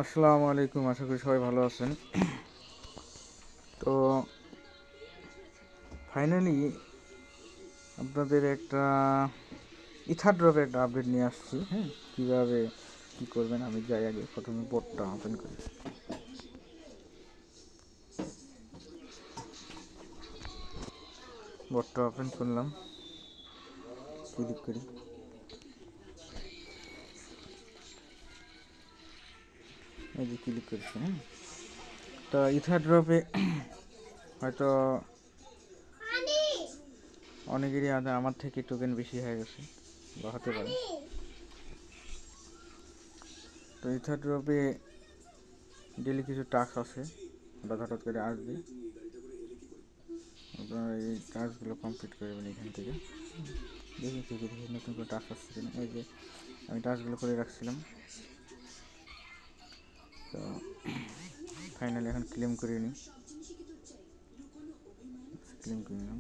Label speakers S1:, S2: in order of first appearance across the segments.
S1: আসসালামু আলাইকুম, আশা করি সবাই ভালো আছেন। তো ফাইনালি আপনাদের একটা ইথার ড্রপের একটা আপডেট নিয়ে আসছি। হ্যাঁ, কীভাবে কী করবেন আমি যাই আগে প্রথমে বোর্ডটা ওপেন করি। বোর্ডটা ওপেন করলাম, ক্লিক করি। এই যে ক্লিক করছি। হ্যাঁ, তো ইথার ড্রপে হয়তো অনেকেরই আমার থেকে টোকেন বেশি হয়ে গেছে বা হতে পারে। তো ইথার ড্রপে ডেলি কিছু টাস্ক আছে, হঠাৎ হঠাৎ করে আসবে। আপনারা এই টাস্কগুলো কমপ্লিট করবেন এখান থেকে। দেখি নতুন করে টাস্ক আসছে কিনা। এই যে আমি টাস্কগুলো করে রাখছিলাম, তো ফাইনালি এখন ক্লেম করে নিই। ক্লেম করে নিলাম।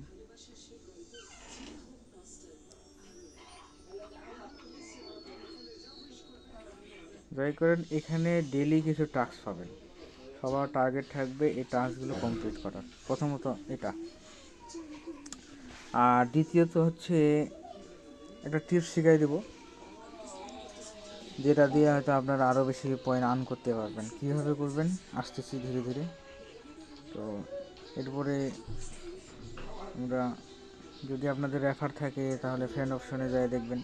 S1: যাই করেন, এখানে ডেলি কিছু টাস্ক পাবেন। সবার টার্গেট থাকবে এই টাস্কগুলো কমপ্লিট করার, প্রথমত এটা। আর দ্বিতীয়ত হচ্ছে একটা টিপস শিখাই দেবো, যেটা দিয়ে হয়তো আপনারা আরও বেশি পয়েন্ট আর্ন করতে পারবেন। কীভাবে করবেন আসতেছি ধীরে ধীরে। তো এরপরে আমরা, যদি আপনাদের রেফার থাকে তাহলে ফ্রেন্ড অপশনে যায় দেখবেন।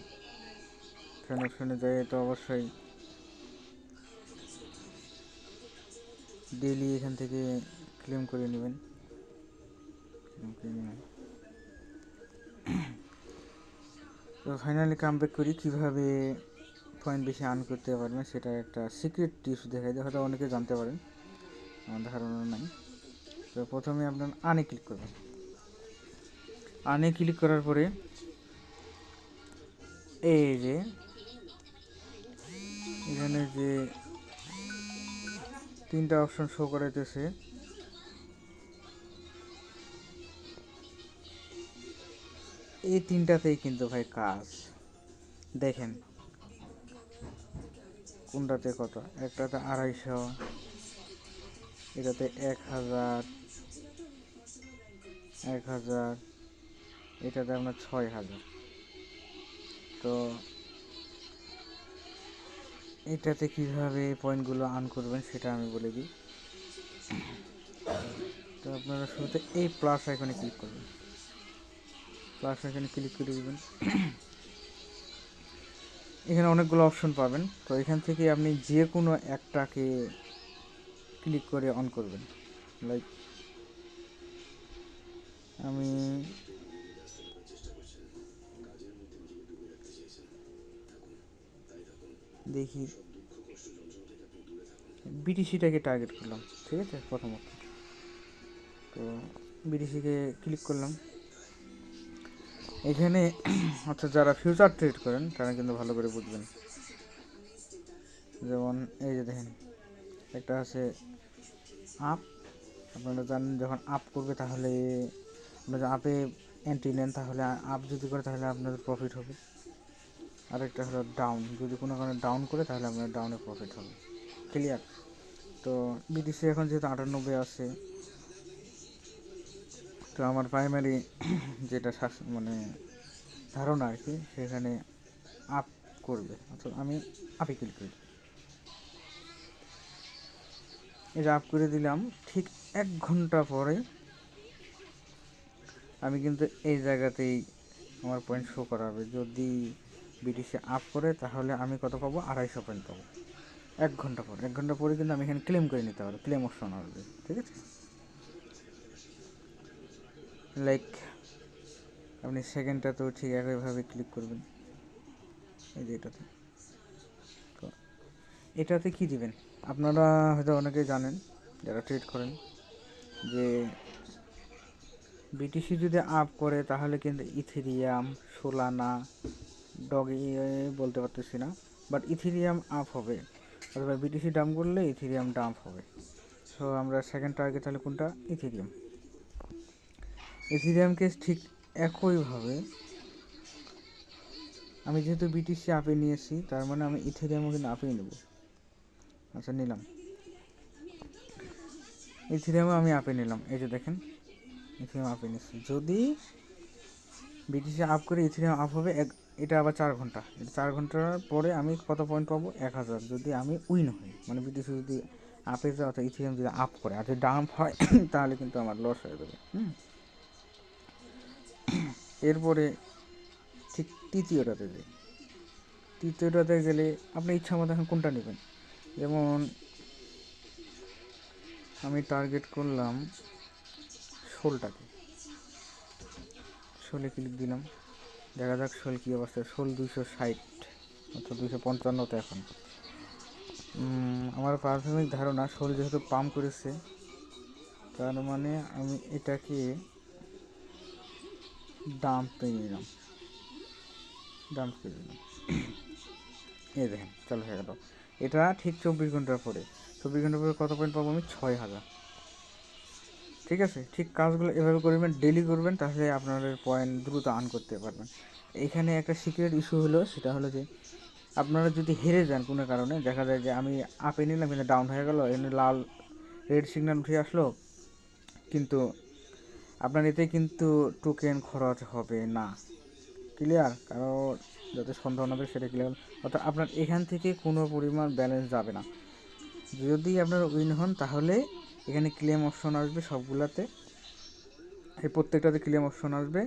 S1: ফ্রেন্ড অপশনে যায় তো অবশ্যই ডেইলি এখান থেকে ক্লেম করে নেবেন। তো ফাইনালি কামব্যাক করি, কীভাবে পয়েন্ট বেশি আর্ন করতে পারবেন সেটা একটা সিক্রেট টিপস দেখাই দিয়ে হয়তো অনেকে জানতে পারেন, আমার ধারণা নাই। তো প্রথমে আপনার আর্নে ক্লিক করবেন। আর্নে ক্লিক করার পরে এই যে এখানে যে তিনটা অপশন শো করাইতেছে, এই তিনটাতেই কিন্তু ভাই কাজ। দেখেন কোনটাতে কত, একটাতে 250, এটাতে 1000, 1000, এটাতে আপনার 6000। তো এটাতে কীভাবে পয়েন্টগুলো আর্ন করবেন সেটা আমি বলে দিই। তো আপনারা শুরুতে এই প্লাস আইকনে ক্লিক করবেন। প্লাস আইকনে ক্লিক করে দেবেন। এখানে অনেকগুলো অপশন পাবেন, তো এখান থেকে আপনি যে কোনো একটাকে ক্লিক করে অন করবেন। লাইক আমি দেখি বিটিসিটাকে টার্গেট করলাম, ঠিক আছে প্রথমত। তো বিটিসিকে ক্লিক করলাম। এখানে অর্থাৎ যারা ফিউচার ট্রেড করেন তারা কিন্তু ভালো করে বুঝবেন। যেমন এই যে দেখেন, একটা আছে আপ। আপনারা জানেন যখন আপ করবে তাহলে আপনারা আপে এন্ট্রি নেন, তাহলে আপ যদি করে তাহলে আপনাদের প্রফিট হবে। আরেকটা হলো ডাউন, যদি কোনো কারণে ডাউন করে তাহলে আপনার ডাউনে প্রফিট হবে। ক্লিয়ার? তো বিটিসি এখন যেহেতু 98 আছে, তো আমার প্রাইমারি যেটা মানে ধারণা আর কি, সেখানে আপ করবে, অর্থাৎ আমি আপে ক্লিক করি। এই যে আপ করে দিলাম, ঠিক 1 ঘন্টা পরে আমি কিন্তু এই জায়গাতেই আমার পয়েন্ট শো করাবে। যদি বিটিসি আপ করে তাহলে আমি কত পাবো, 250 পয়েন্ট পাবো 1 ঘন্টা পর। 1 ঘন্টা পরে কিন্তু আমি এখানে ক্লেম করে নিতে পারবো, ক্লেম অপশন আসবে, ঠিক আছে। লাইক আপনি সেকেন্ডটাতেও ঠিক একইভাবে ক্লিক করবেন, এই যে এটাতে। তো এটাতে কী দিবেন আপনারা হয়তো অনেকে জানেন যারা ট্রেড করেন, যে বিটিসি যদি আপ করে তাহলে কিন্তু ইথেরিয়াম, সোলানা, ডগি বলতে পারতেছি না, বাট ইথেরিয়াম আপ হবে। অথবা বিটিসি ডাম্প করলে ইথেরিয়াম ডাম্প হবে। সো আমরা সেকেন্ড টার্গেট তাহলে কোনটা, ইথেরিয়াম। ইথেরিয়ামকে ঠিক একইভাবে আমি যেহেতু বিটিসি আপে নিয়েছি, তার মানে আমি ইথেরিয়ামও কিন্তু আপেই নেব। আচ্ছা নিলাম, ইথিরিয়ামও আমি আপে নিলাম, এই যে দেখেন ইথিরিয়াম আপে নিচ্ছি। যদি বিটিসি আপ করে ইথিরিয়াম আপ হবে এটা আবার 4 ঘন্টা, এটা 4 ঘন্টার পরে আমি কত পয়েন্ট পাবো? 1000। যদি আমি উইন হই, মানে বিটিসি যদি আপে যায় অর্থাৎ ইথিরিয়াম যদি আপ করে, আর যদি ডাম্প হয় তাহলে কিন্তু আমার লস হয়ে যাবে। এরপরে ঠিক তৃতীয়টাতে যাই। তৃতীয়টাতে গেলে আপনার ইচ্ছা মতো এখন কোনটা নেবেন। যেমন আমি টার্গেট করলাম 16টাকে, 16 ক্লিক দিলাম, দেখা যাক 16 কী অবস্থায়। 16 260 অর্থাৎ 255তে এখন। আমার প্রাথমিক ধারণা 16 যেহেতু পাম্প করেছে, তার মানে আমি এটাকে ডাম্পে নিলাম, ডাম্প করে দিলাম। এই দেখেন চালু হয়ে গেল। এটা ঠিক 24 ঘন্টার পরে, 24 ঘন্টার পরে কত পয়েন্ট পাবো আমি? 6000। ঠিক আছে, ঠিক কাজগুলো এভাবে করবেন, ডেলি করবেন, তাহলে আপনাদের পয়েন্ট দ্রুত আর্ন করতে পারবেন। এখানে একটা সিক্রেট ইস্যু হলো, সেটা হলো যে আপনারা যদি হেরে যান কোনো কারণে, দেখা যায় যে আমি আপে নিলাম কিন্তু ডাউন হয়ে গেল, এখানে লাল রেড সিগন্যাল উঠে আসলো, কিন্তু আপনার এতে কিন্তু টোকেন খরচ হবে না। ক্লিয়ার? কারণ যাতে সন্দেহ না থাকে সেটা ক্লিয়ার। অর্থাৎ আপনার এখান থেকে কোনো পরিমাণ ব্যালেন্স যাবে না। যদি আপনার উইন হন তাহলে এখানে ক্লেম অপশন আসবে সবগুলাতে, এই প্রত্যেকটাতে ক্লেম অপশন আসবে,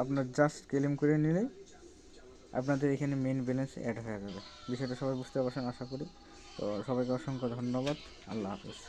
S1: আপনার জাস্ট ক্লেম করে নিলেই আপনাদের এখানে মেন ব্যালেন্স অ্যাড হয়ে যাবে। বিষয়টা সবাই বুঝতে পারছেন আশা করি। তো সবাইকে অসংখ্য ধন্যবাদ। আল্লাহ হাফেজ।